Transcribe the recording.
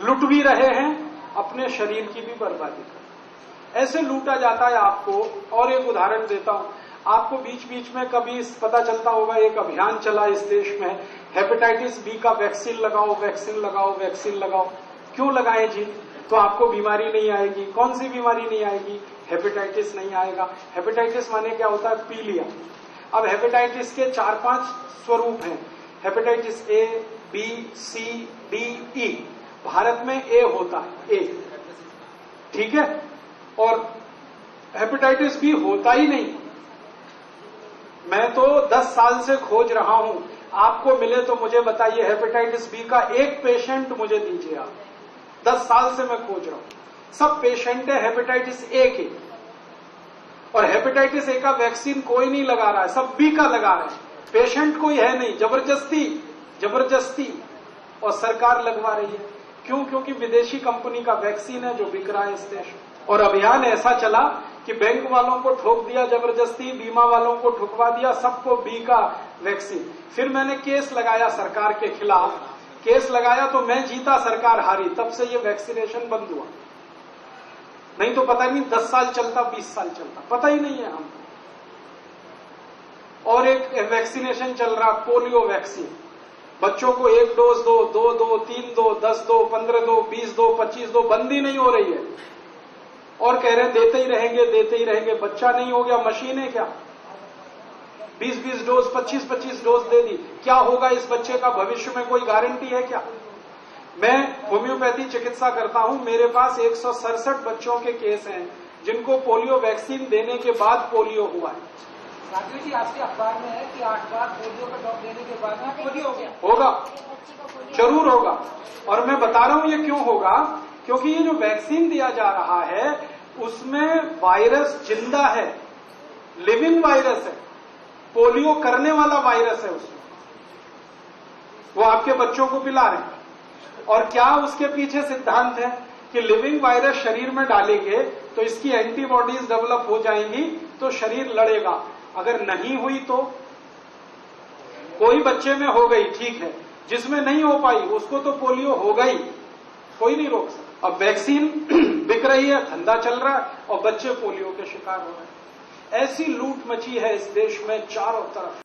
लूट भी रहे हैं, अपने शरीर की भी बर्बादी कर, ऐसे लूटा जाता है आपको। और एक उदाहरण देता हूं आपको, बीच बीच में कभी पता चलता होगा एक अभियान चला इस देश में, हेपेटाइटिस बी का वैक्सीन लगाओ, वैक्सीन लगाओ, वैक्सीन लगाओ। क्यों लगाएं जी? तो आपको बीमारी नहीं आएगी। कौन सी बीमारी नहीं आएगी? हेपेटाइटिस नहीं आएगा। हेपेटाइटिस माने क्या होता है? पी लिया। अब हेपेटाइटिस के 4-5 स्वरूप हैं। Hepatitis A, B, C, D, E. Bharat में ए होता है, ए, ठीक है। और हेपेटाइटिस बी होता ही नहीं। मैं तो 10 साल से खोज रहा हूं, आपको मिले तो मुझे बताइए हेपेटाइटिस बी का एक पेशेंट मुझे दीजिए आप। 10 साल से मैं खोज रहा हूं, सब पेशेंट है हेपेटाइटिस ए के। और हेपेटाइटिस ए का वैक्सीन कोई नहीं लगा रहा है, सब बी का लगा रहे हैं। पेशेंट कोई है नहीं, जबरदस्ती और सरकार लगवा रही है। क्यों? क्योंकि विदेशी कंपनी का वैक्सीन है जो बिक रहा है इस देश में। और अभियान ऐसा चला कि बैंक वालों को ठोक दिया जबरदस्ती, बीमा वालों को ठुकवा दिया, सबको बी का वैक्सीन। फिर मैंने केस लगाया सरकार के खिलाफ, केस लगाया तो मैं जीता, सरकार हारी, तब से ये वैक्सीनेशन बंद हुआ। नहीं तो पता नहीं 10 साल चलता, 20 साल चलता, पता ही नहीं है हमको। और एक वैक्सीनेशन चल रहा, पोलियो वैक्सीन। बच्चों को 1 डोज दो, 2 दो, 3 दो, 10 दो, 15 दो, 20 दो, 25 दो, बंदी नहीं हो रही है। और कह रहे हैं देते ही रहेंगे। बच्चा नहीं हो गया, मशीन है क्या? 20-20 डोज, 25-25 डोज दे दी, क्या होगा इस बच्चे का भविष्य में? कोई गारंटी है क्या? मैं होम्योपैथी चिकित्सा करता हूं, मेरे पास 167 बच्चों के केस हैं जिनको पोलियो वैक्सीन देने के बाद पोलियो हुआ है। राकेश जी, आपके अखबार में है कि 8 बार पोलियो का ड्रॉप देने के बाद में पोलियो हो गया। होगा, जरूर होगा। और मैं बता रहा हूं ये क्यों होगा, क्योंकि ये जो वैक्सीन दिया जा रहा है उसमें वायरस जिंदा है, लिविंग वायरस है, पोलियो करने वाला वायरस है उसमें, वो आपके बच्चों को पिला रहे हैं। और क्या उसके पीछे सिद्धांत है कि लिविंग वायरस शरीर में डालेंगे तो इसकी एंटीबॉडीज डेवलप हो जाएंगी तो शरीर लड़ेगा। अगर नहीं हुई तो कोई बच्चे में हो गई, ठीक है, जिसमें नहीं हो पाई उसको तो पोलियो होगा ही, कोई नहीं रोक सकता। अब वैक्सीन बिक रही है, धंधा चल रहा है और बच्चे पोलियो के शिकार हो रहे हैं। ऐसी लूट मची है इस देश में चारों तरफ।